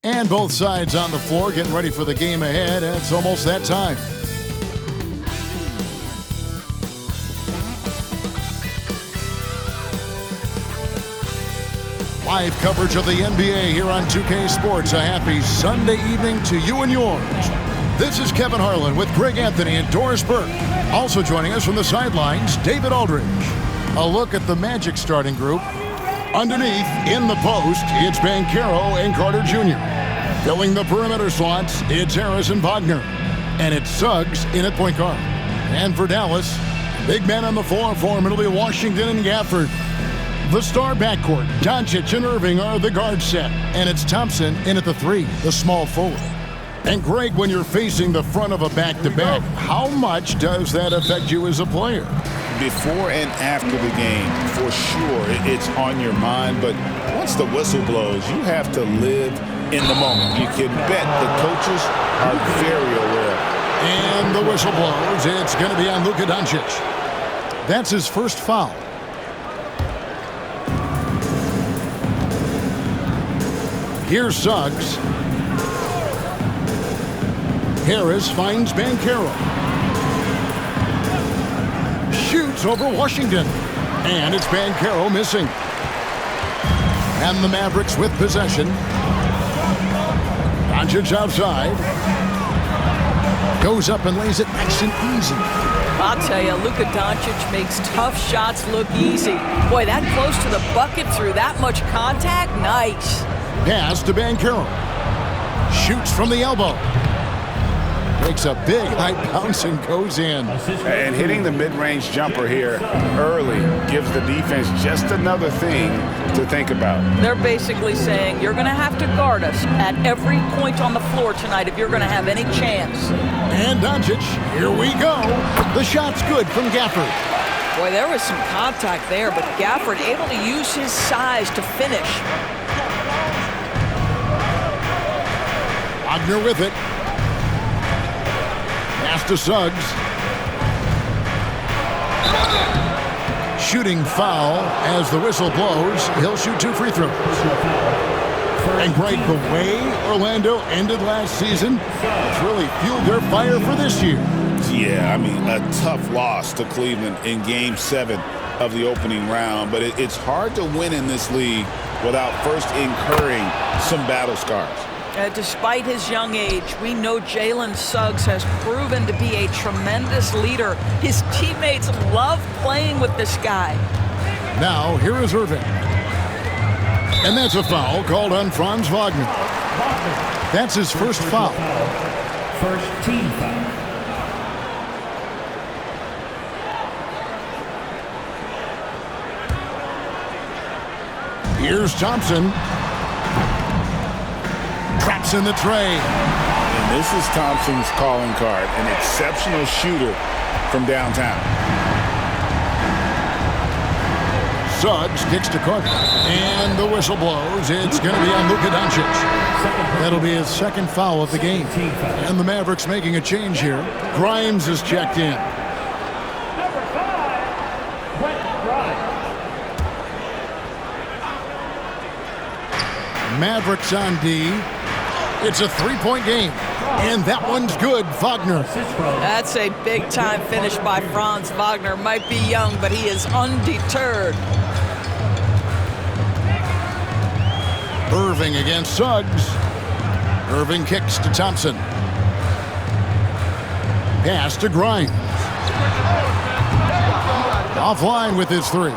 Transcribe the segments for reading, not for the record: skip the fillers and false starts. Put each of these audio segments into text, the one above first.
And both sides on the floor getting ready for the game ahead. It's almost that time. Live coverage of the NBA here on 2K Sports. A happy Sunday evening to you and yours. This is Kevin Harlan with Greg Anthony and Doris Burke. Also joining us from the sidelines, David Aldridge. A look at the Magic starting group. Underneath, in the post, it's Banchero and Carter Jr. Filling the perimeter slots, it's Harris and Wagner. And it's Suggs in at point guard. And for Dallas, big men on the floor for him, it'll be Washington and Gafford. The star backcourt, Doncic and Irving are the guard set. And it's Thompson in at the three, the small forward. And Greg, when you're facing the front of a back-to-back, how much does that affect you as a player? Before and after the game, for sure, it's on your mind. But once the whistle blows, you have to live in the moment. You can bet the coaches are very aware. And the whistle blows. It's going to be on Luka Doncic. That's his first foul. Here's Suggs. Harris finds Banchero. Shoots over Washington. And it's Banchero missing. And the Mavericks with possession. Doncic outside. Goes up and lays it nice and easy. I'll tell you, Luka Doncic makes tough shots look easy. Boy, that close to the bucket through that much contact, nice. Pass to Banchero. Shoots from the elbow. Makes a big high bounce and goes in. And hitting the mid-range jumper here early gives the defense just another thing to think about. They're basically saying you're going to have to guard us at every point on the floor tonight if you're going to have any chance. And Doncic, here we go. The shot's good from Gafford. Boy, there was some contact there, but Gafford able to use his size to finish. Wagner with it. Pass to Suggs. Shooting foul as the whistle blows. He'll shoot 2 free throws. And Greg, the way Orlando ended last season, it's really fueled their fire for this year. Yeah, I mean, a tough loss to Cleveland in Game 7 of the opening round. But it's hard to win in this league without first incurring some battle scars. Despite his young age, we know Jalen Suggs has proven to be a tremendous leader. His teammates love playing with this guy. Now, here is Irving. And that's a foul called on Franz Wagner. That's his first foul. First team foul. Here's Thompson. Traps in the tray. And this is Thompson's calling card, an exceptional shooter from downtown. Suggs kicks to Carter. And the whistle blows. It's going to be on Luka Doncic. That'll be his second foul of the game. And the Mavericks making a change here. Grimes is checked in. Mavericks on D. It's a 3-point game. And that one's good, Wagner. That's a big-time finish by Franz Wagner. Might be young, but he is undeterred. Irving against Suggs. Irving kicks to Thompson. Pass to Grimes. Offline with his three.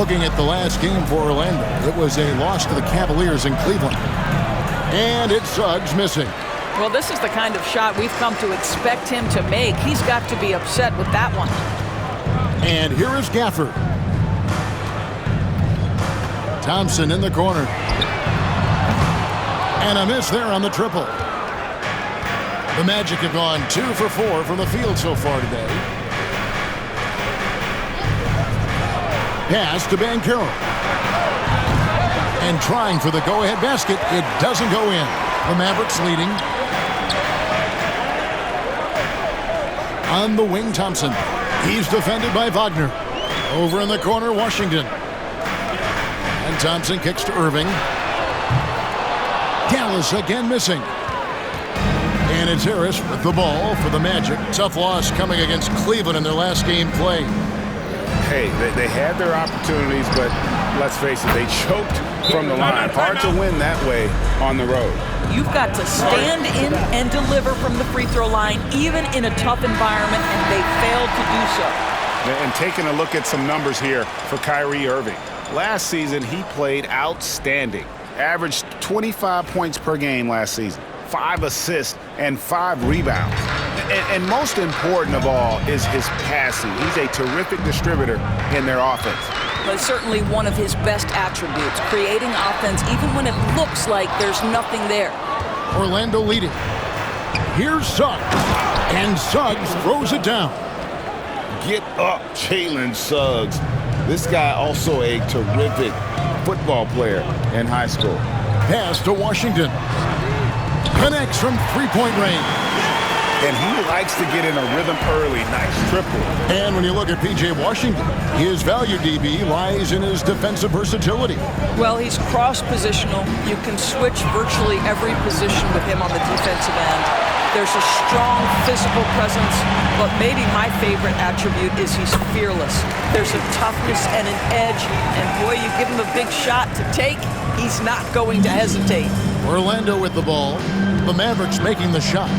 Looking at the last game for Orlando, it was a loss to the Cavaliers in Cleveland. And it's Suggs missing. Well, this is the kind of shot we've come to expect him to make. He's got to be upset with that one. And here is Gafford. Thompson in the corner. And a miss there on the triple. The Magic have gone 2 for 4 from the field so far today. Pass to Banchero. And trying for the go-ahead basket. It doesn't go in. The Mavericks leading. On the wing, Thompson. He's defended by Wagner. Over in the corner, Washington. And Thompson kicks to Irving. Dallas again missing. And it's Harris with the ball for the Magic. Tough loss coming against Cleveland in their last game played. Hey, they had their opportunities, but let's face it, they choked from the line. Hard to win that way on the road. You've got to stand in and deliver from the free throw line, even in a tough environment, and they failed to do so. And taking a look at some numbers here for Kyrie Irving. Last season, he played outstanding. Averaged 25 points per game last season, 5 assists, and 5 rebounds. And most important of all is his passing. He's a terrific distributor in their offense. But certainly one of his best attributes, creating offense even when it looks like there's nothing there. Orlando leading. Here's Suggs. And Suggs throws it down. Get up, Jalen Suggs. This guy also a terrific football player in high school. Pass to Washington. Connects from three-point range. And he likes to get in a rhythm early. Nice triple. And when you look at P.J. Washington, his value, DB, lies in his defensive versatility. Well, he's cross-positional. You can switch virtually every position with him on the defensive end. There's a strong physical presence, but maybe my favorite attribute is he's fearless. There's a toughness and an edge, and boy, you give him a big shot to take, he's not going to hesitate. Orlando with the ball. The Mavericks making the shot.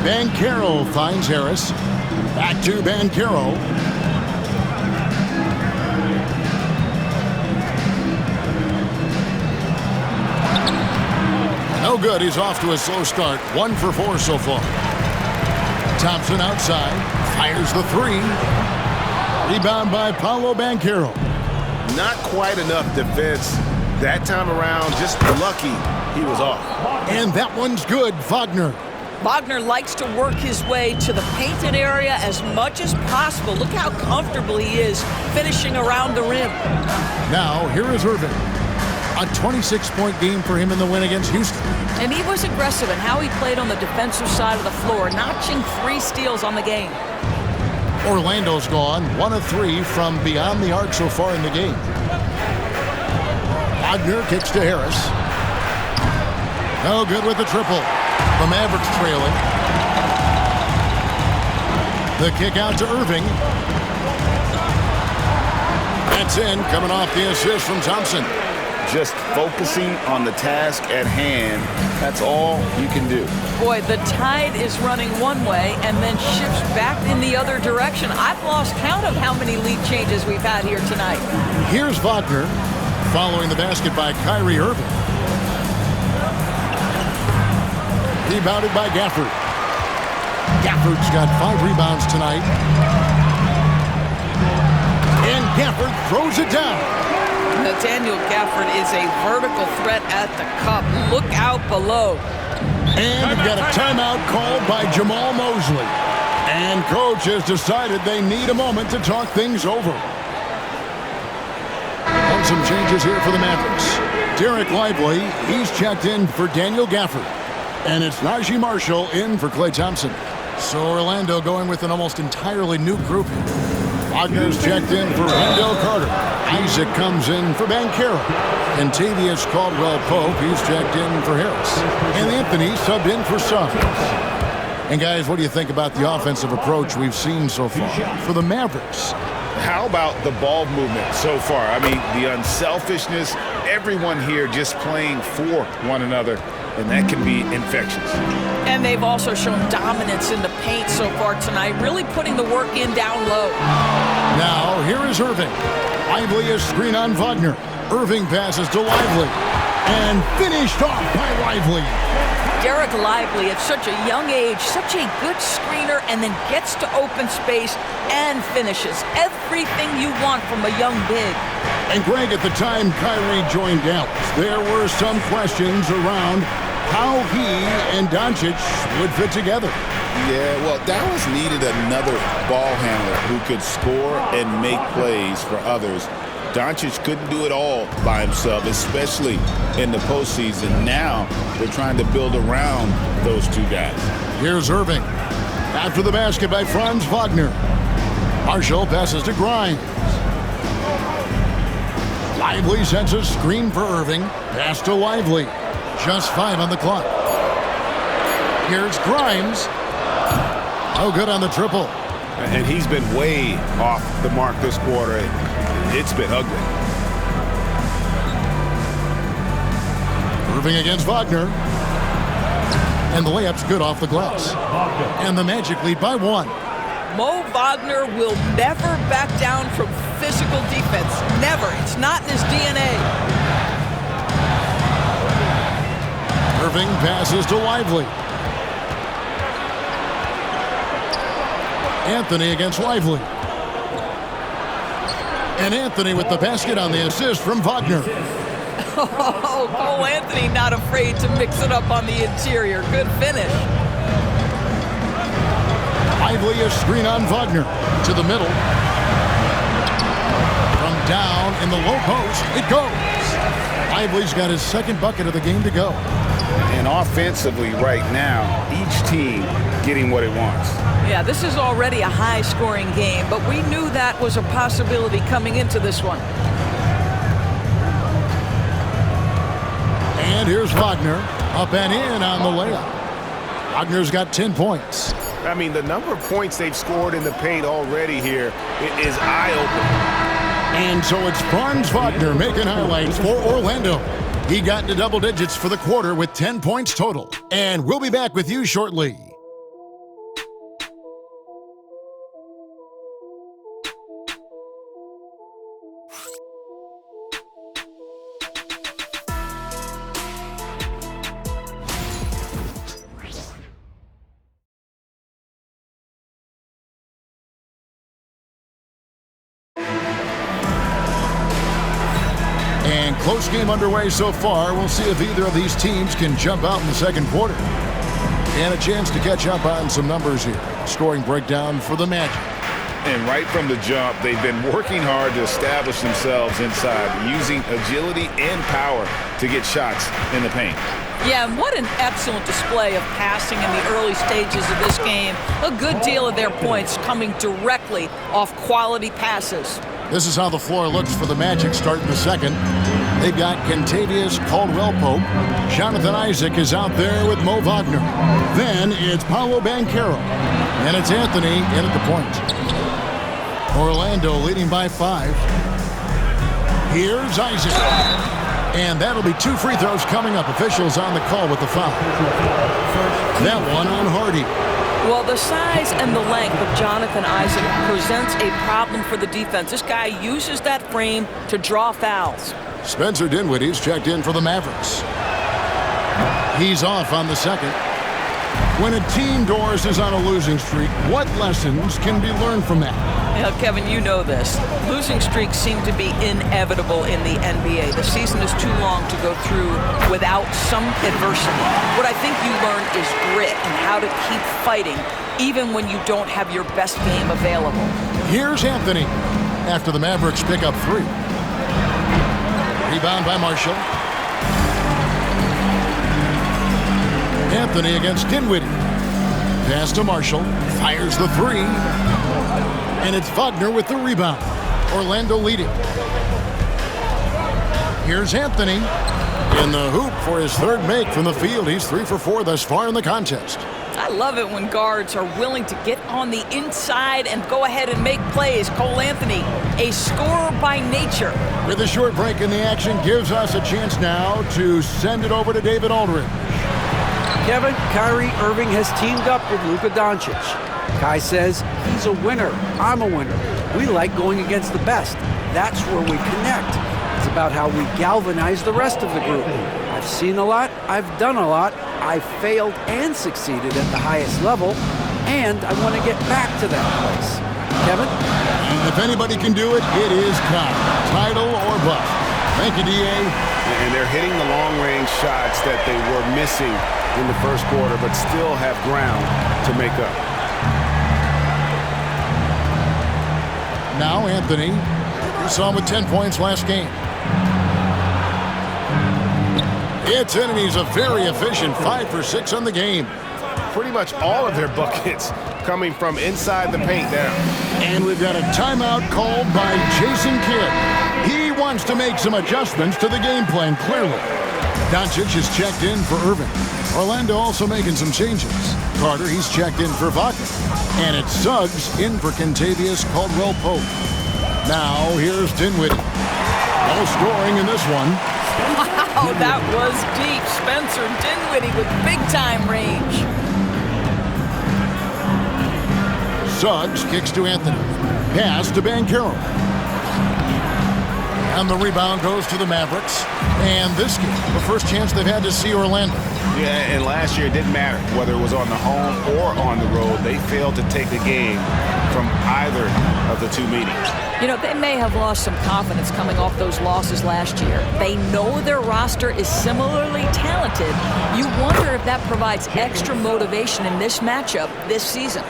Banchero finds Harris. Back to Banchero. No good. He's off to a slow start. 1 for 4 so far. Thompson outside. Fires the 3. Rebound by Paolo Banchero. Not quite enough defense that time around. Just lucky he was off. And that one's good. Wagner. Wagner likes to work his way to the painted area as much as possible. Look how comfortable he is finishing around the rim. Now, here is Irving. A 26-point game for him in the win against Houston. And he was aggressive in how he played on the defensive side of the floor, notching 3 steals on the game. Orlando's gone 1 of 3 from beyond the arc so far in the game. Wagner kicks to Harris. No good with the triple. The Mavericks trailing. The kick out to Irving. That's in, coming off the assist from Thompson. Just focusing on the task at hand. That's all you can do. Boy, the tide is running one way and then shifts back in the other direction. I've lost count of how many lead changes we've had here tonight. Here's Wagner following the basket by Kyrie Irving. Rebounded by Gafford. Gafford's got 5 rebounds tonight. And Gafford throws it down. Nathaniel Gafford is a vertical threat at the cup. Look out below. And we've got a timeout called by Jamal Mosley. And coach has decided they need a moment to talk things over. And some changes here for the Mavericks. Derek Lively, he's checked in for Daniel Gafford. And it's Najee Marshall in for Klay Thompson. So Orlando going with an almost entirely new group. Wagner's checked in for Wendell Carter. Isaac comes in for Banchero. And Tavius Caldwell-Pope, he's checked in for Harris. And Anthony subbed in for Suggs. And guys, what do you think about the offensive approach we've seen so far for the Mavericks? How about the ball movement so far? I mean, the unselfishness, everyone here just playing for one another. And that can be infectious. And they've also shown dominance in the paint so far tonight, really putting the work in down low. Now, here is Irving. Lively is screen on Wagner. Irving passes to Lively. And finished off by Lively. Derek Lively at such a young age, such a good screener, and then gets to open space and finishes. Everything you want from a young big. And Greg, at the time Kyrie joined Dallas, there were some questions around how he and Doncic would fit together. Yeah, well, Dallas needed another ball handler who could score and make plays for others. Doncic couldn't do it all by himself, especially in the postseason. Now they're trying to build around those two guys. Here's Irving. After the basket by Franz Wagner. Marshall passes to Grimes. Lively sends a screen for Irving. Pass to Lively. Just 5 on the clock. Here's Grimes. Oh, good on the triple. And he's been way off the mark this quarter. It's been ugly. Irving against Wagner. And the layup's good off the glass. And the Magic lead by 1. Mo Wagner will never back down from physical defense. Never. It's not in his DNA. Irving passes to Lively. Anthony against Lively. And Anthony with the basket on the assist from Wagner. Oh, Cole Anthony not afraid to mix it up on the interior. Good finish. Lively a screen on Wagner. To the middle. From down in the low post, it goes. Lively's got his second bucket of the game to go. And offensively right now, each team getting what it wants. Yeah, this is already a high-scoring game, but we knew that was a possibility coming into this one. And here's Wagner, up and in on the layup. Wagner's got 10 points. I mean, the number of points they've scored in the paint already here is eye-opening. And so it's Franz Wagner making highlights for Orlando. He got into double digits for the quarter with 10 points total. And we'll be back with you shortly. And close game underway so far. We'll see if either of these teams can jump out in the second quarter. And a chance to catch up on some numbers here. Scoring breakdown for the Magic. And right from the jump, they've been working hard to establish themselves inside, using agility and power to get shots in the paint. Yeah, and what an excellent display of passing in the early stages of this game. A good deal of their points coming directly off quality passes. This is how the floor looks for the Magic starting the second. They've got Kentavious Caldwell-Pope. Jonathan Isaac is out there with Mo Wagner. Then it's Paolo Banchero. And it's Anthony in at the point. Orlando leading by 5. Here's Isaac. And that'll be 2 free throws coming up. Officials on the call with the foul. That one on Hardy. Well, the size and the length of Jonathan Isaac presents a problem for the defense. This guy uses that frame to draw fouls. Spencer Dinwiddie's checked in for the Mavericks. He's off on the second. When a team, Doris, is on a losing streak, what lessons can be learned from that? Yeah, Kevin, you know this. Losing streaks seem to be inevitable in the NBA. The season is too long to go through without some adversity. What I think you learn is grit and how to keep fighting even when you don't have your best game available. Here's Anthony after the Mavericks pick up 3. Rebound by Marshall. Anthony against Dinwiddie. Pass to Marshall. Fires the 3. And it's Wagner with the rebound. Orlando leading. Here's Anthony in the hoop for his third make from the field. He's 3 for 4 thus far in the contest. I love it when guards are willing to get on the inside and go ahead and make plays. Cole Anthony, a scorer by nature. With a short break in the action, gives us a chance now to send it over to David Aldridge. Kevin, Kyrie Irving has teamed up with Luka Doncic. Kai says, he's a winner, I'm a winner. We like going against the best. That's where we connect. It's about how we galvanize the rest of the group. I've seen a lot, I've done a lot, I've failed and succeeded at the highest level, and I want to get back to that place. Kevin? And if anybody can do it, it is Kai. Title or bust. Thank you, D.A. And they're hitting the long-range shots that they were missing in the first quarter, but still have ground to make up. Now Anthony, you saw him with 10 points last game. It's in, and he's a very efficient 5 for 6 on the game. Pretty much all of their buckets coming from inside the paint now. And we've got a timeout called by Jason Kidd. He wants to make some adjustments to the game plan, clearly. Doncic is checked in for Irving. Orlando also making some changes. Carter, he's checked in for Wagner. And it's Suggs in for Kentavious Caldwell-Pope. Now, here's Dinwiddie. No scoring in this one. Wow, that was deep. Spencer Dinwiddie with big-time range. Suggs kicks to Anthony. Pass to Banchero. And the rebound goes to the Mavericks. And this game, the first chance they've had to see Orlando. Yeah, and last year it didn't matter whether it was on the home or on the road. They failed to take the game from either of the two meetings. You know, they may have lost some confidence coming off those losses last year. They know their roster is similarly talented. You wonder if that provides extra motivation in this matchup this season.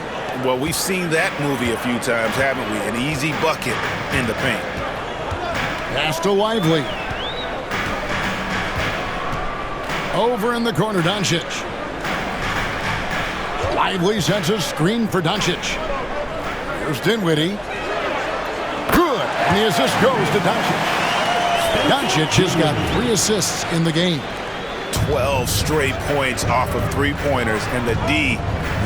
Well, we've seen that movie a few times, haven't we? An easy bucket in the paint. Pass to Lively. Over in the corner, Doncic. Lively sets a screen for Doncic. Here's Dinwiddie. Good. And the assist goes to Doncic. Doncic has got 3 assists in the game. 12 straight points off of three-pointers, and the D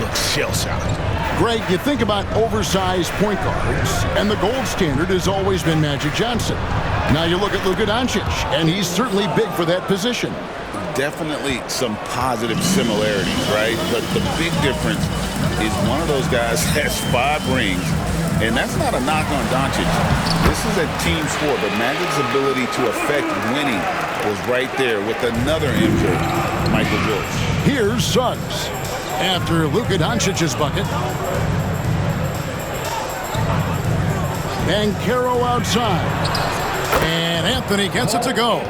looks shell-shocked. Greg, you think about oversized point guards, and the gold standard has always been Magic Johnson. Now you look at Luka Doncic, and he's certainly big for that position. Definitely some positive similarities, right? But the big difference is one of those guys has 5 rings, and that's not a knock on Doncic. This is a team sport, but Magic's ability to affect winning was right there with another MJ, Michael Jordan. Here's Suggs. After Luka Doncic's bucket. Banchero outside. And Anthony gets it to go.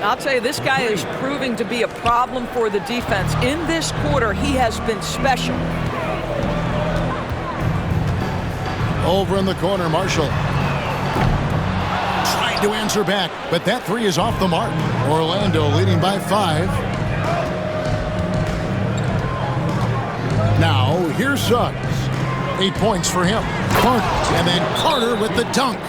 I'll tell you, this guy is proving to be a problem for the defense. In this quarter, he has been special. Over in the corner, Marshall. Trying to answer back, but that 3 is off the mark. Orlando leading by 5. Now, here's Suggs. 8 points for him. Carter, and then Carter with the dunk.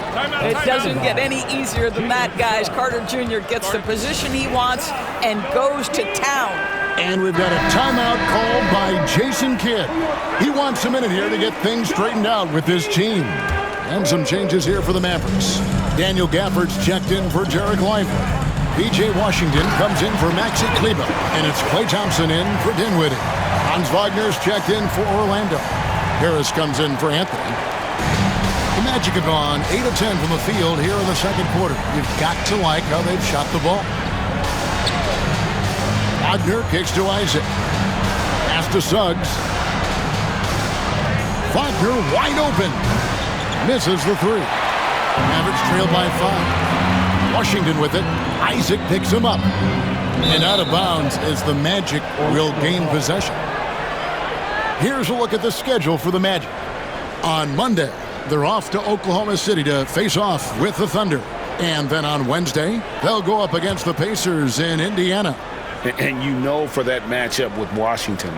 It doesn't get any easier than that, guys. Carter Jr. gets the position he wants and goes to town. And we've got a timeout called by Jason Kidd. He wants a minute here to get things straightened out with his team. And some changes here for the Mavericks. Daniel Gafford's checked in for Jarek Lively. P.J. Washington comes in for Maxi Kleber. And it's Klay Thompson in for Dinwiddie. Hans Wagner's checked in for Orlando. Harris comes in for Anthony. The Magic have gone 8 of 10 from the field here in the second quarter. You've got to like how they've shot the ball. Wagner kicks to Isaac. Pass to Suggs. Wagner wide open. Misses the 3. Mavericks trail by 5. Washington with it. Isaac picks him up. And out of bounds as the Magic will gain possession. Here's a look at the schedule for the Magic. On Monday, they're off to Oklahoma City to face off with the Thunder. And then on Wednesday, they'll go up against the Pacers in Indiana. And you know, for that matchup with Washington,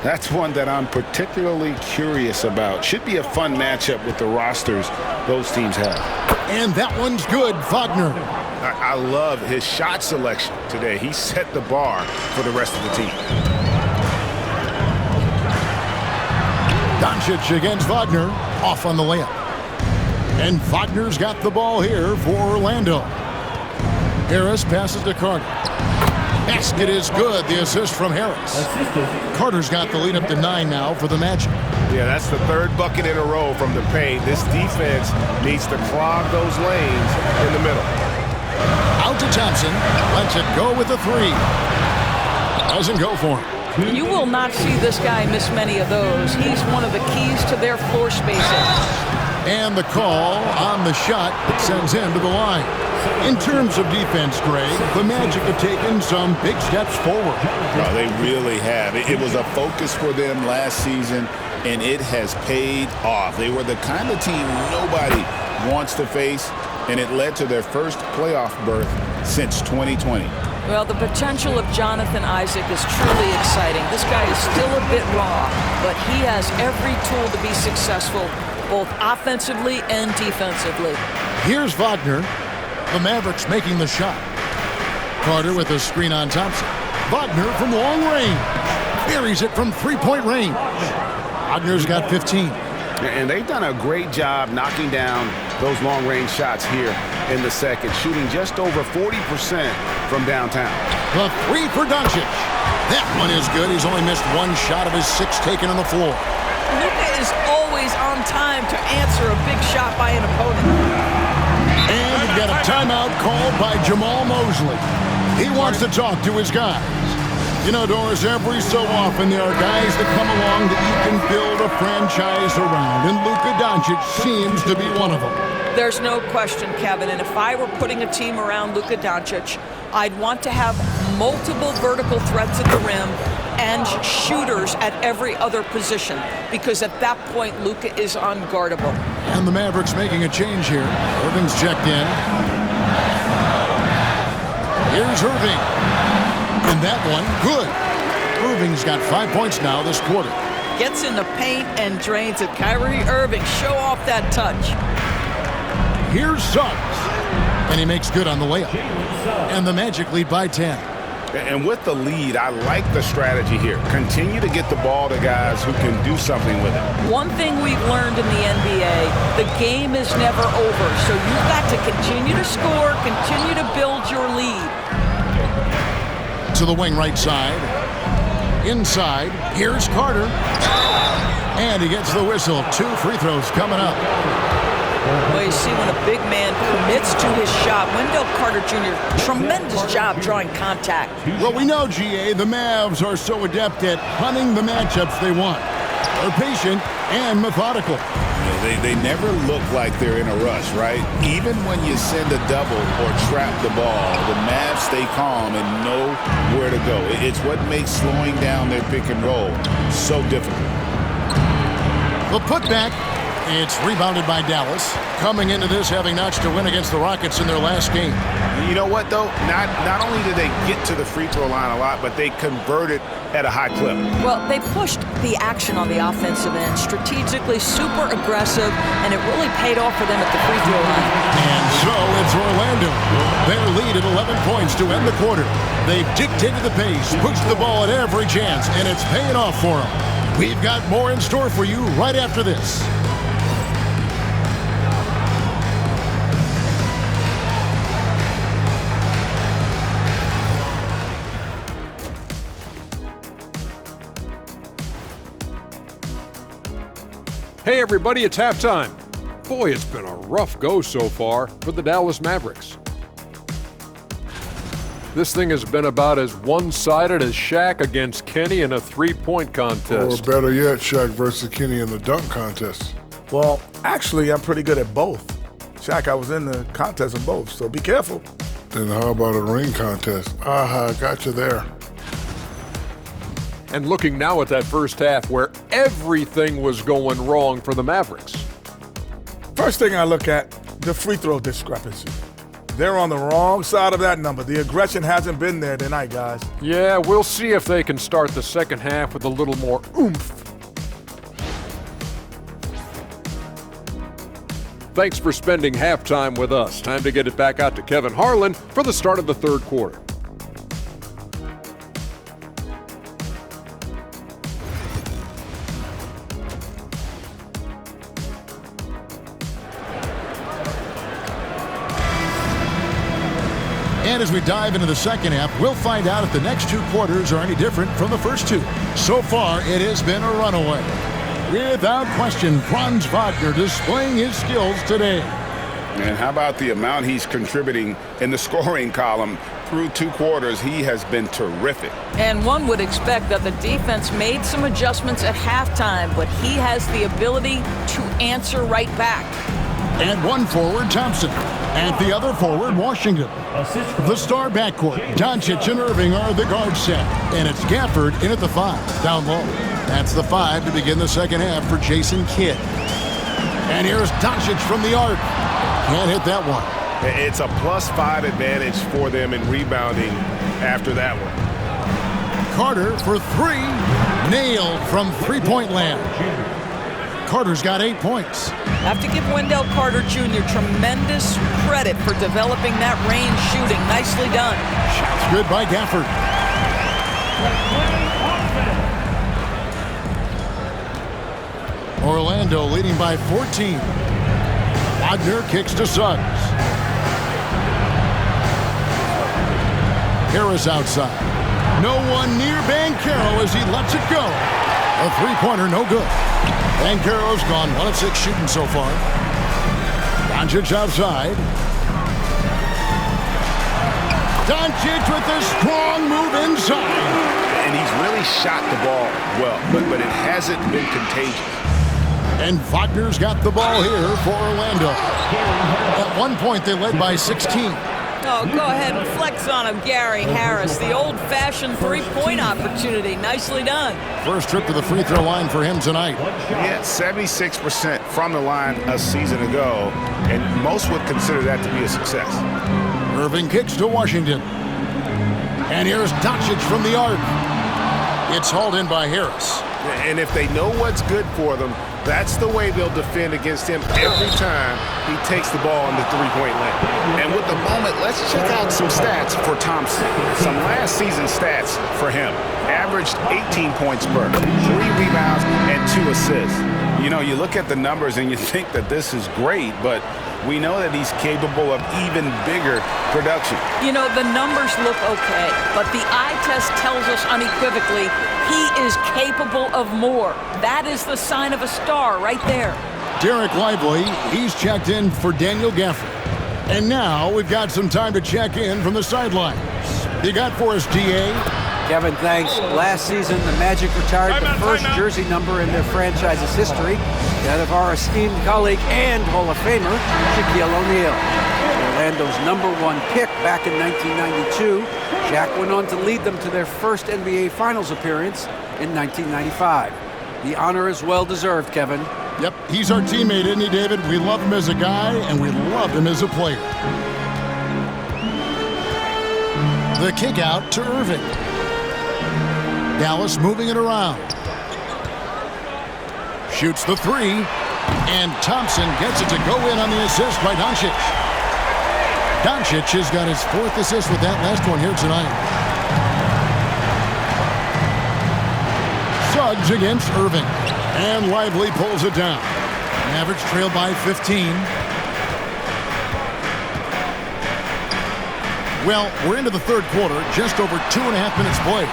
that's one that I'm particularly curious about. Should be a fun matchup with the rosters those teams have. And that one's good, Wagner. I love his shot selection today. He set the bar for the rest of the team. Doncic against Wagner, off on the layup. And Wagner's got the ball here for Orlando. Harris passes to Carter. Basket is good, the assist from Harris. Carter's got the lead up to 9 now for the Magic. Yeah, that's the 3rd bucket in a row from the paint. This defense needs to clog those lanes in the middle. Out to Thompson, lets it go with the 3. Doesn't go for him. You will not see this guy miss many of those. He's one of the keys to their floor spacing. And the call on the shot that sends him to the line. In terms of defense, Greg, the Magic have taken some big steps forward. No, they really have. It was a focus for them last season, and it has paid off. They were the kind of team nobody wants to face, and it led to their first playoff berth since 2020. Well, the potential of Jonathan Isaac is truly exciting. This guy is still a bit raw, but he has every tool to be successful, both offensively and defensively. Here's Wagner. The Mavericks making the shot. Carter with a screen on Thompson. Wagner from long range. Buries it from three-point range. Wagner's got 15. And they've done a great job knocking down those long-range shots here in the second, shooting just over 40% from downtown. The three for Doncic. That one is good. He's only missed one shot of his 6 taken on the floor. Luka is always on time to answer a big shot by an opponent. And we've got a timeout called by Jamal Mosley. He wants to talk to his guys. You know, Doris, every so often there are guys that come along that you can build a franchise around, and Luka Doncic seems to be one of them. There's no question, Kevin, and if I were putting a team around Luka Doncic, I'd want to have multiple vertical threats at the rim and shooters at every other position, because at that point, Luka is unguardable. And the Mavericks making a change here. Irving's checked in. Here's Irving. And that one, good. Irving's got 5 points now this quarter. Gets in the paint and drains it. Kyrie Irving, show off that touch. Here's Suggs. And he makes good on the layup. And the Magic lead by 10. And with the lead, I like the strategy here. Continue to get the ball to guys who can do something with it. One thing we've learned in the NBA, the game is never over. So you've got to continue to score, continue to build your lead. To the wing right side. Inside. Here's Carter. And he gets the whistle. 2 free throws coming up. Well, you see when a big man commits to his shot, Wendell Carter Jr., tremendous job drawing contact. Well, we know, GA, the Mavs are so adept at hunting the matchups they want. They're patient and methodical. They never look like they're in a rush, right? Even when you send a double or trap the ball, the Mavs stay calm and know where to go. It's what makes slowing down their pick and roll so difficult. The putback. It's rebounded by Dallas. Coming into this having notched a win against the Rockets in their last game. You know what, though? Not only did they get to the free throw line a lot, but they converted at a high clip. Well, they pushed the action on the offensive end, strategically super aggressive, and it really paid off for them at the free throw line. And so it's Orlando. Their lead at 11 points to end the quarter. They've dictated the pace, pushed the ball at every chance, and it's paying off for them. We've got more in store for you right after this. Hey everybody, it's halftime. Boy, it's been a rough go so far for the Dallas Mavericks. This thing has been about as one-sided as Shaq against Kenny in a three-point contest. Or better yet, Shaq versus Kenny in the dunk contest. Well, actually, I'm pretty good at both. Shaq, I was in the contest in both, so be careful. Then how about a ring contest? Aha, got you there. And looking now at that first half where everything was going wrong for the Mavericks. First thing I look at, the free throw discrepancy. They're on the wrong side of that number. The aggression hasn't been there tonight, guys. Yeah, we'll see if they can start the second half with a little more oomph. Thanks for spending halftime with us. Time to get it back out to Kevin Harlan for the start of the third quarter. And as we dive into the second half, we'll find out if the next 2 quarters are any different from the first 2. So far, it has been a runaway. Without question, Franz Wagner displaying his skills today. And how about the amount he's contributing in the scoring column? Through 2 quarters, he has been terrific. And one would expect that the defense made some adjustments at halftime, but he has the ability to answer right back. And one forward, Thompson. At the other forward, Washington. The star backcourt, Doncic and Irving are the guard set. And it's Gafford in at the 5, down low. That's the 5 to begin the second half for Jason Kidd. And here's Doncic from the arc. Can't hit that one. It's a +5 advantage for them in rebounding after that one. Carter for 3. Nailed from three-point land. Carter's got 8 points. Have to give Wendell Carter Jr. tremendous credit for developing that range shooting. Nicely done. Shots good by Gafford. Orlando leading by 14. Wagner kicks to Suggs. Harris outside. No one near Banchero as he lets it go. A three-pointer, no good. Banchero's gone 1 of 6 shooting so far. Doncic outside. Doncic with a strong move inside. And he's really shot the ball well, but it hasn't been contagious. And Wagner's got the ball here for Orlando. At one point, they led by 16. Oh, go ahead and flex on him, Gary Harris. The old-fashioned three-point opportunity. Nicely done. First trip to the free throw line for him tonight. Yeah, 76% from the line a season ago, and most would consider that to be a success. Irving kicks to Washington. And here's Doncic from the arc. It's hauled in by Harris. And if they know what's good for them, that's the way they'll defend against him every time he takes the ball in the three-point lane. And with the moment, let's check out some stats for Thompson. Some last season stats for him. Averaged 18 points per, 3 rebounds, and 2 assists. You know, you look at the numbers and you think that this is great, but we know that he's capable of even bigger production. You know, the numbers look okay, but the eye test tells us unequivocally he is capable of more. That is the sign of a star right there. Derek Lively, he's checked in for Daniel Gafford. And now we've got some time to check in from the sidelines. You got for us, DA? Kevin, thanks. Last season, the Magic retired the first jersey number in their franchise's history, that of our esteemed colleague and Hall of Famer, Shaquille O'Neal. Orlando's #1 pick back in 1992, Shaq went on to lead them to their first NBA Finals appearance in 1995. The honor is well-deserved, Kevin. Yep, he's our teammate, isn't he, David? We love him as a guy, and we love him as a player. The kick out to Irving. Dallas moving it around. Shoots the three, and Thompson gets it to go in on the assist by Doncic. Doncic has got his 4th assist with that last one here tonight. Suggs against Irving, and Lively pulls it down. Mavericks trail by 15. Well, we're into the third quarter, just over 2.5 minutes played.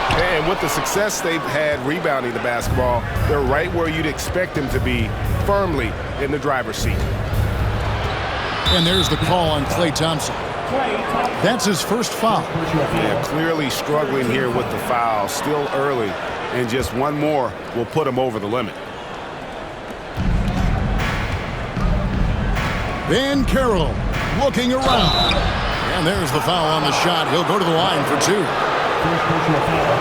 And with the success they've had rebounding the basketball, they're right where you'd expect them to be, firmly in the driver's seat. And there's the call on Klay Thompson. That's his first foul. Yeah, clearly struggling here with the foul, still early, and just one more will put him over the limit. Banchero looking around. And there's the foul on the shot. He'll go to the line for 2.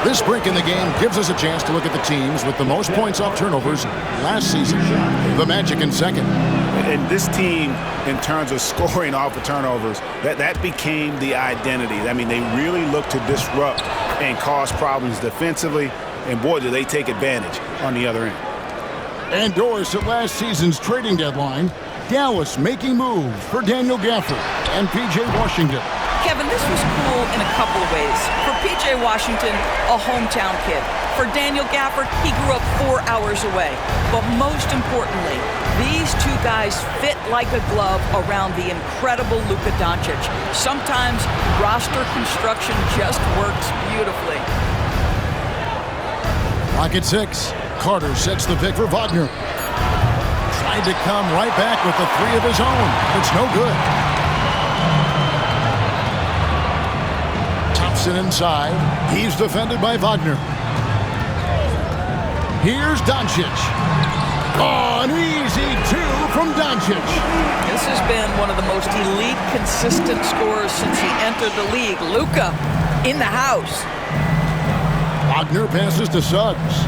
This break in the game gives us a chance to look at the teams with the most points off turnovers last season. The Magic in second. And this team, in terms of scoring off of turnovers, that became the identity. I mean, they really look to disrupt and cause problems defensively, and boy, do they take advantage on the other end. And Doris at last season's trading deadline, Dallas making moves for Daniel Gafford and P.J. Washington. Kevin, this was cool in a couple of ways. For P.J. Washington, a hometown kid. For Daniel Gafford, he grew up 4 hours away. But most importantly, these two guys fit like a glove around the incredible Luka Doncic. Sometimes roster construction just works beautifully. Clock at 6. Carter sets the pick for Wagner. Tried to come right back with the 3 of his own. It's no good. Thompson inside. He's defended by Wagner. Here's Doncic. Oh, an easy 2 from Doncic. This has been one of the most elite, consistent scorers since he entered the league. Luka in the house. Wagner passes to Suggs.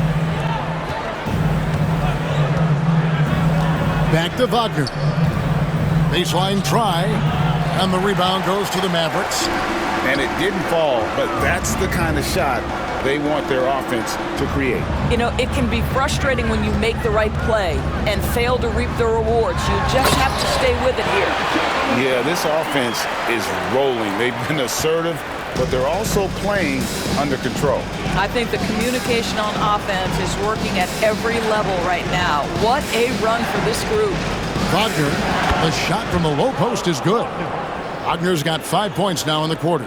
Back to Wagner. Baseline try, and the rebound goes to the Mavericks. And it didn't fall, but that's the kind of shot they want their offense to create. You know, it can be frustrating when you make the right play and fail to reap the rewards. You just have to stay with it here. Yeah, this offense is rolling. They've been assertive, but they're also playing under control. I think the communication on offense is working at every level right now. What a run for this group. Wagner, the shot from the low post is good. Wagner's got 5 points now in the quarter.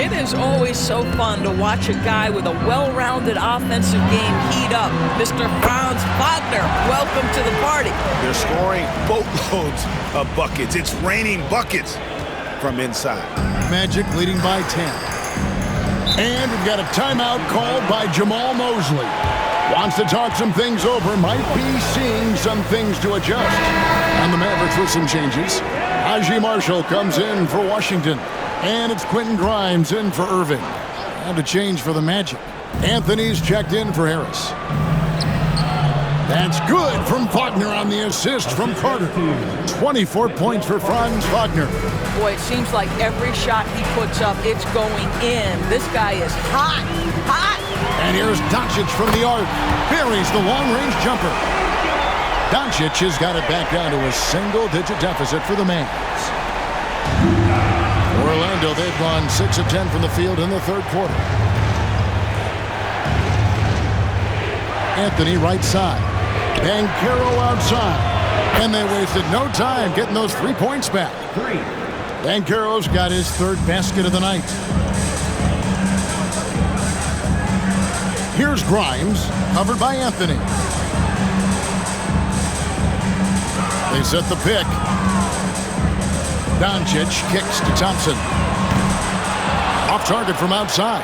It is always so fun to watch a guy with a well-rounded offensive game heat up. Mr. Franz Wagner, welcome to the party. They're scoring boatloads of buckets. It's raining buckets from inside. Magic leading by 10. And we've got a timeout called by Jamal Mosley. Wants to talk some things over, might be seeing some things to adjust. And the Mavericks with some changes. Najee Marshall comes in for Washington. And it's Quentin Grimes in for Irving. And a change for the Magic. Anthony's checked in for Harris. That's good from Wagner on the assist from Carter. 24 points for Franz Wagner. Boy, it seems like every shot he puts up, it's going in. This guy is hot, hot. And here's Doncic from the arc. Buries the long-range jumper. Doncic has got it back down to a single-digit deficit for the Mavs. Orlando, they've gone 6 of 10 from the field in the third quarter. Anthony right side. Banchero outside. And they wasted no time getting those 3 points back. Banchero's got his third basket of the night. Here's Grimes, covered by Anthony. They set the pick. Doncic kicks to Thompson. Off target from outside.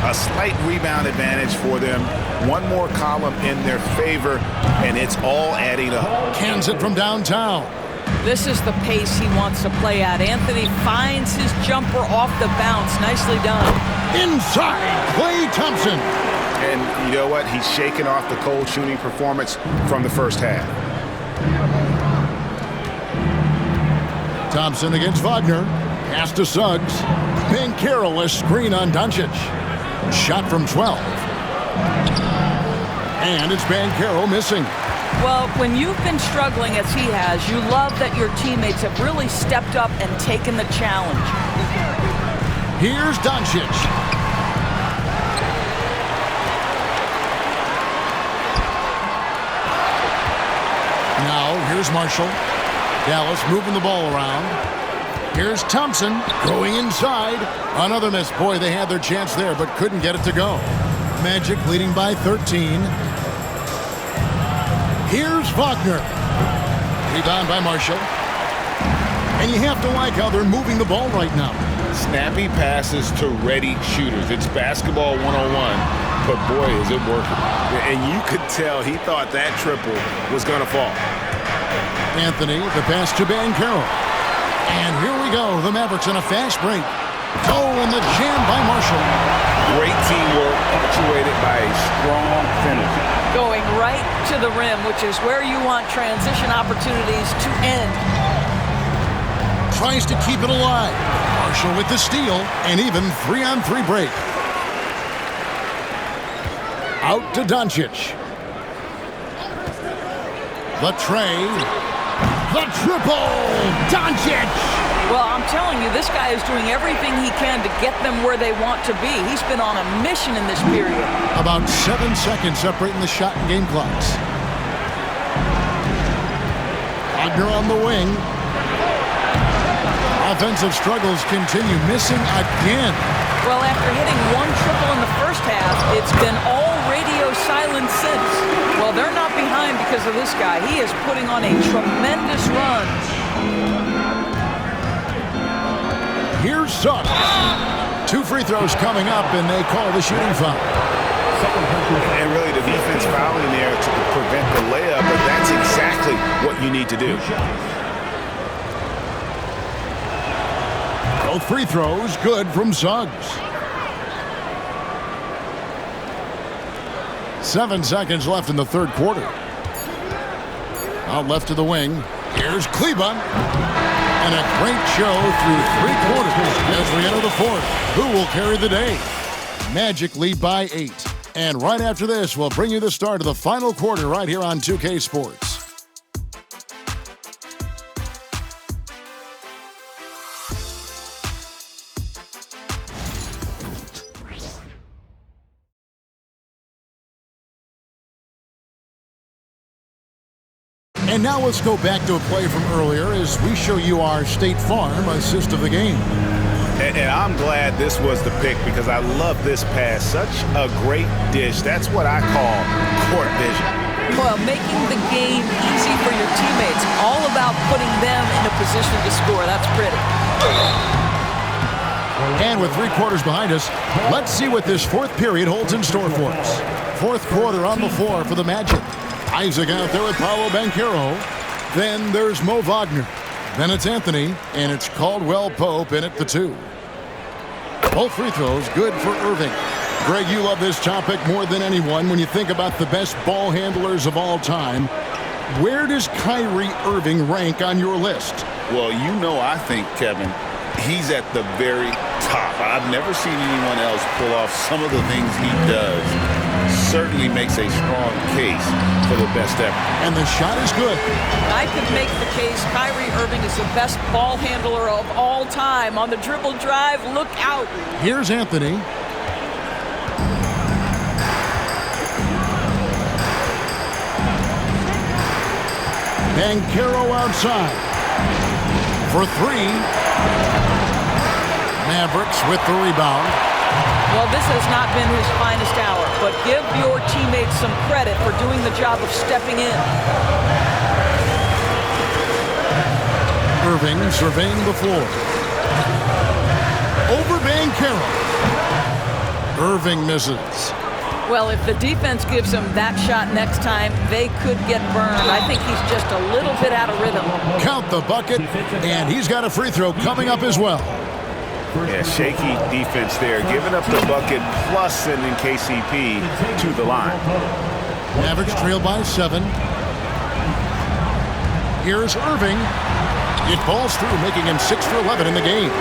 A slight rebound advantage for them. One more column in their favor, and it's all adding up. Cans it from downtown. This is the pace he wants to play at. Anthony finds his jumper off the bounce. Nicely done. Inside, Klay Thompson. And you know what? He's shaking off the cold shooting performance from the first half. Thompson against Wagner. Pass to Suggs. Banchero, a screen on Doncic. Shot from 12. And it's Banchero missing. Well, when you've been struggling as he has, you love that your teammates have really stepped up and taken the challenge. Here's Doncic. Now, here's Marshall. Dallas moving the ball around. Here's Thompson going inside. Another miss. Boy, they had their chance there, but couldn't get it to go. Magic leading by 13. Here's Wagner. Rebound by Marshall. And you have to like how they're moving the ball right now. Snappy passes to ready shooters. It's basketball 101, but boy, is it working. And you could tell he thought that triple was going to fall. Anthony, the pass to Banchero. And here we go. The Mavericks in a fast break. Oh, and the jam by Marshall. Great teamwork, punctuated by a strong finish. Going right to the rim, which is where you want transition opportunities to end. Tries to keep it alive. Marshall with the steal, and even 3-on-3 break. Out to Doncic. The tray. The triple! Doncic! Well, I'm telling you, this guy is doing everything he can to get them where they want to be. He's been on a mission in this period. About 7 seconds separating the shot and game clocks. Wagner on the wing. Offensive struggles continue, missing again. Well, after hitting one triple in the first half, it's been all radio silence since. Well, they're not behind because of this guy. He is putting on a tremendous run. Here's Suggs. 2 free throws coming up, and they call the shooting foul. And really the defense fouling there to prevent the layup, but that's exactly what you need to do. Both free throws good from Suggs. 7 seconds left in the third quarter. Out left to the wing. Here's Kleba. And a great show through 3 quarters as we enter the fourth. Who will carry the day? Magic lead by 8. And right after this, we'll bring you the start of the final quarter right here on 2K Sports. And now let's go back to a play from earlier as we show you our State Farm assist of the game. And I'm glad this was the pick because I love this pass. Such a great dish. That's what I call court vision. Well, making the game easy for your teammates. All about putting them in a position to score. That's pretty. And with 3 quarters behind us, let's see what this fourth period holds in store for us. Fourth quarter on the floor for the Magic. Isaac out there with Paolo Banchero. Then there's Mo Wagner. Then it's Anthony, and it's Caldwell Pope in at the 2. Both free throws good for Irving. Greg, you love this topic more than anyone. When you think about the best ball handlers of all time, where does Kyrie Irving rank on your list? Well, you know, I think, Kevin, he's at the very top. I've never seen anyone else pull off some of the things he does. Certainly makes a strong case for the best ever. And the shot is good. I could make the case Kyrie Irving is the best ball handler of all time. On the dribble drive, look out. Here's Anthony. Banchero outside for 3. Mavericks with the rebound. Well, this has not been his finest hour, but give your teammates some credit for doing the job of stepping in. Irving surveying the floor. Over Banchero. Irving misses. Well, if the defense gives him that shot next time, they could get burned. I think he's just a little bit out of rhythm. Count the bucket, and he's got a free throw coming up as well. Yeah, shaky defense there, giving up the bucket plus sending KCP to the line. Mavericks trail by 7. Here's Irving. It falls through, making him 6 for 11 in the game.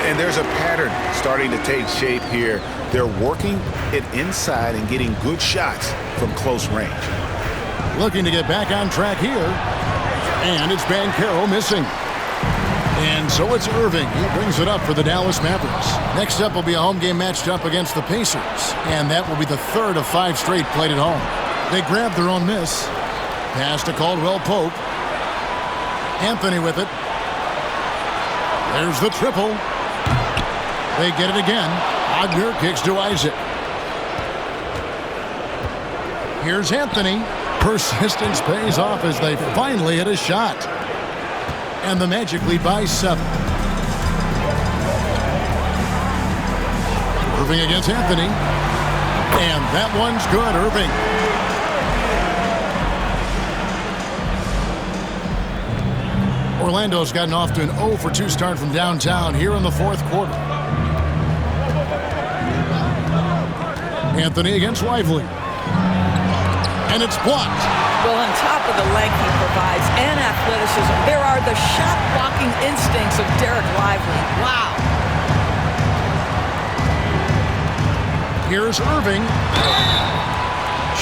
And there's a pattern starting to take shape here. They're working it inside and getting good shots from close range. Looking to get back on track here. And it's Banchero missing. And so it's Irving. He brings it up for the Dallas Mavericks. Next up will be a home game matched up against the Pacers. And that will be the 3rd of 5 straight played at home. They grab their own miss. Pass to Caldwell Pope. Anthony with it. There's the triple. They get it again. Wagner kicks to Isaac. Here's Anthony. Persistence pays off as they finally hit a shot. And the Magic lead by 7. Irving against Anthony. And that one's good, Irving. Orlando's gotten off to an 0 for 2 start from downtown here in the 4th quarter. Anthony against Lively. And it's blocked. Well, on top of the length he provides and athleticism, there are the shot-blocking instincts of Derek Lively. Wow. Here's Irving.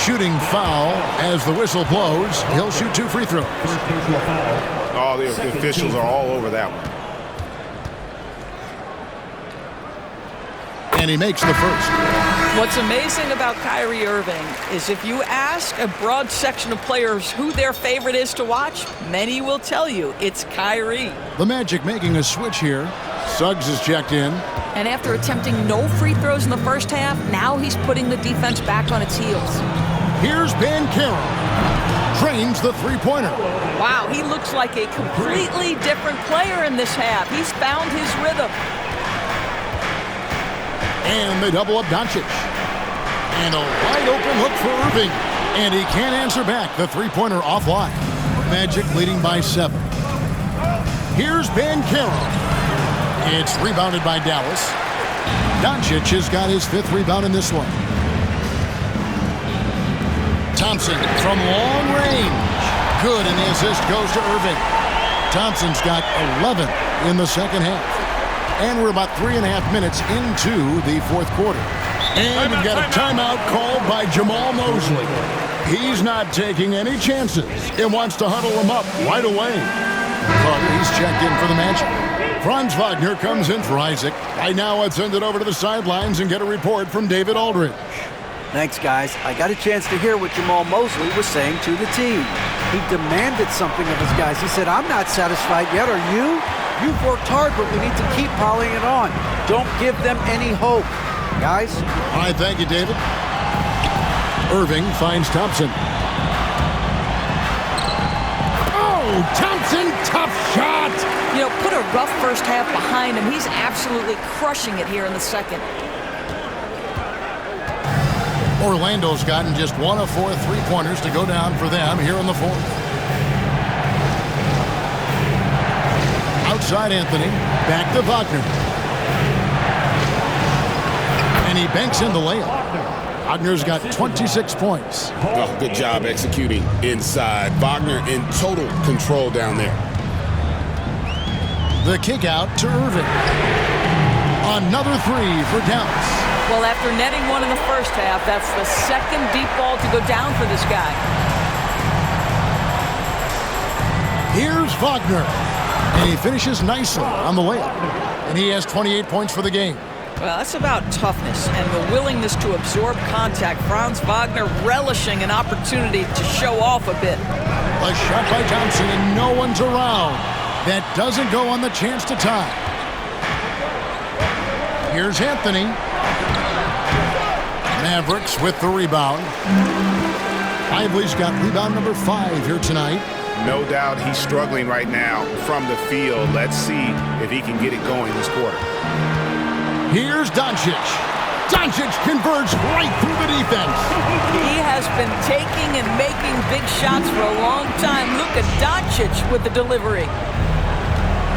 Shooting foul as the whistle blows. He'll shoot 2 free throws. Oh, the officials are all over that one. And he makes the first. What's amazing about Kyrie Irving is if you ask a broad section of players who their favorite is to watch, many will tell you it's Kyrie. The Magic making a switch here. Suggs is checked in. And after attempting no free throws in the first half, now he's putting the defense back on its heels. Here's Banchero. Trains the three-pointer. Wow, he looks like a completely different player in this half. He's found his rhythm. And they double up Doncic. And a wide open look for Irving. And he can't answer back. The three-pointer offline. Magic leading by 7. Here's Banchero. It's rebounded by Dallas. Doncic has got his 5th rebound in this one. Thompson from long range. Good, and the assist goes to Irving. Thompson's got 11 in the second half. And we're about 3.5 minutes into the 4th quarter. And we've got a timeout called by Jamal Mosley. He's not taking any chances. It wants to huddle him up right away. He's checked in for the Magic. Franz Wagner comes in for Isaac. Right now, let's send it over to the sidelines and get a report from David Aldridge. Thanks, guys. I got a chance to hear what Jamal Mosley was saying to the team. He demanded something of his guys. He said, I'm not satisfied yet, are you? You've worked hard, but we need to keep piling it on. Don't give them any hope. Guys? All right, thank you, David. Irving finds Thompson. Oh, Thompson, tough shot! You know, put a rough first half behind him. He's absolutely crushing it here in the second. Orlando's gotten just 1 of 4 three-pointers to go down for them here in the fourth. Outside Anthony, back to Wagner. And he banks in the layup. Wagner's got 26 points. Oh, good job executing inside. Wagner in total control down there. The kick out to Irving. Another three for Dallas. Well, after netting one in the first half, that's the second deep ball to go down for this guy. Here's Wagner. And he finishes nicely on the layup. And he has 28 points for the game. Well, that's about toughness and the willingness to absorb contact. Franz Wagner relishing an opportunity to show off a bit. A shot by Thompson and no one's around. That doesn't go on the chance to tie. Here's Anthony. Mavericks with the rebound. Lively's got rebound number 5 here tonight. No doubt he's struggling right now from the field. Let's see if he can get it going this quarter. Here's Doncic. Doncic converts right through the defense. He has been taking and making big shots for a long time. Look at Doncic with the delivery.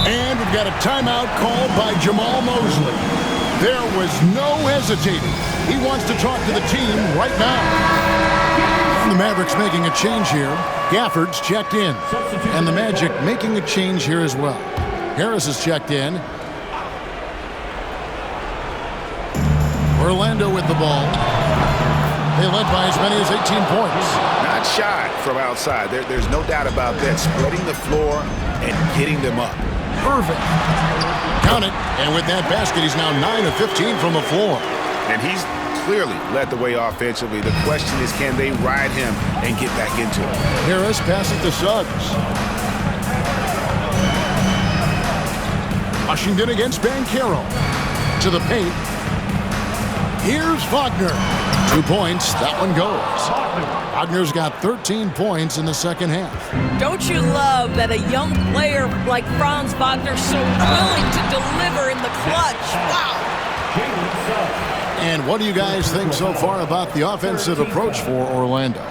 And we've got a timeout called by Jamal Mosley. There was no hesitating. He wants to talk to the team right now. The Mavericks making a change here. Gafford's checked in. And the Magic making a change here as well. Harris is checked in. Orlando with the ball. They led by as many as 18 points. Not shy from outside. There's no doubt about that. Spreading the floor and getting them up. Irving. Count it. And with that basket, he's now 9 of 15 from the floor. And he's clearly led the way offensively. The question is, can they ride him and get back into it? Harris passes to Suggs. Washington against Banchero. To the paint. Here's Wagner. 2 points. That one goes. Wagner's got 13 points in the second half. Don't you love that a young player like Franz Wagner so willing to deliver in the clutch? Wow. And what do you guys think so far about the offensive approach for Orlando?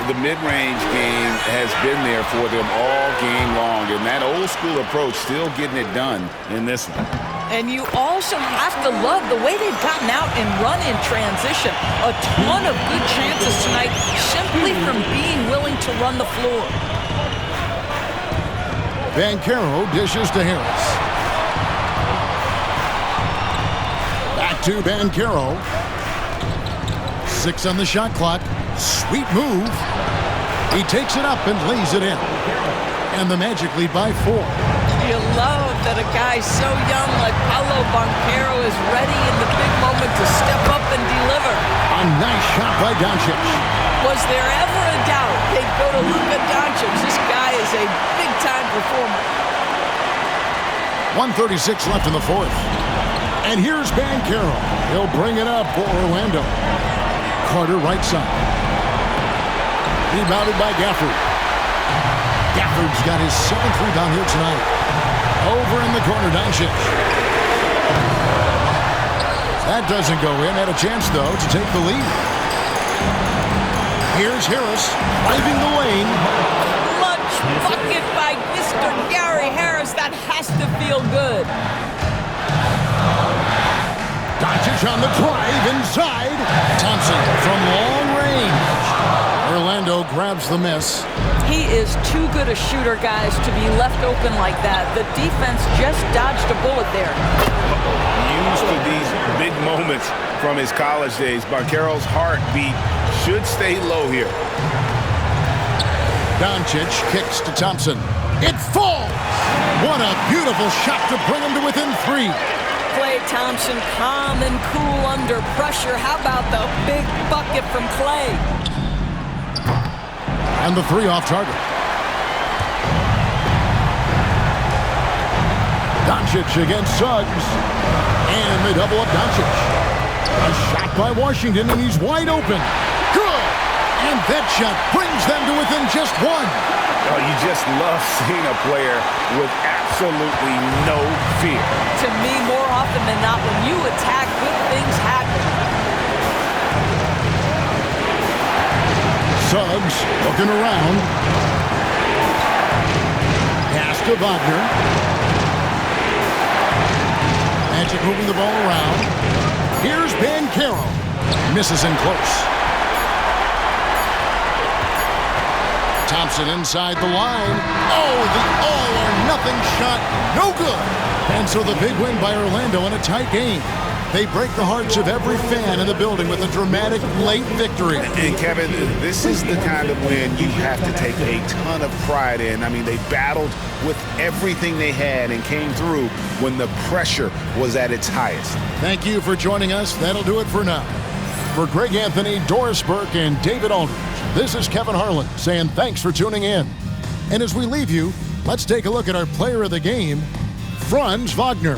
The mid-range game has been there for them all game long, and that old-school approach still getting it done in this one. And you also have to love the way they've gotten out and run in transition. A ton of good chances tonight simply from being willing to run the floor. Banchero dishes to Harris. Back to Banchero. 6 on the shot clock. Sweet move. He takes it up and lays it in. And the Magic lead by 4. You love that a guy so young like Paolo Banchero is ready in the big moment to step up and deliver. A nice shot by Doncic. Was there ever a doubt they'd go to Luka Doncic? This guy is a big-time performer. 1:36 left in the fourth. And here's Banchero. He'll bring it up for Orlando. Carter right side. Rebounded by Gafford. Gafford's got his 7th rebound here tonight. Over in the corner, Doncic. That doesn't go in. Had a chance, though, to take the lead. Here's Harris, driving the lane. Clutch bucket by Mr. Gary Harris. That has to feel good. Doncic on the drive inside. Thompson from long range. Orlando grabs the miss. He is too good a shooter, guys, to be left open like that. The defense just dodged a bullet there. Used to these big moments from his college days. Banchero's heartbeat should stay low here. Doncic kicks to Thompson. It falls! What a beautiful shot to bring him to within 3. Klay Thompson calm and cool under pressure. How about the big bucket from Klay? And the 3 off target. Doncic against Suggs. And they double up Doncic. A shot by Washington, and he's wide open. Good! And that shot brings them to within just 1. Oh, you just love seeing a player with absolutely no fear. To me, more often than not, when you attack, good things happen. Suggs looking around. Pass to Wagner. Magic moving the ball around. Here's Banchero. Misses in close. Thompson inside the line. Oh, the all-or-nothing shot. No good. And so the big win by Orlando in a tight game. They break the hearts of every fan in the building with a dramatic late victory. And Kevin, this is the kind of win you have to take a ton of pride in. I mean, they battled with everything they had and came through when the pressure was at its highest. Thank you for joining us. That'll do it for now. For Greg Anthony, Doris Burke, and David Aldridge, this is Kevin Harlan saying thanks for tuning in. And as we leave you, let's take a look at our player of the game, Franz Wagner.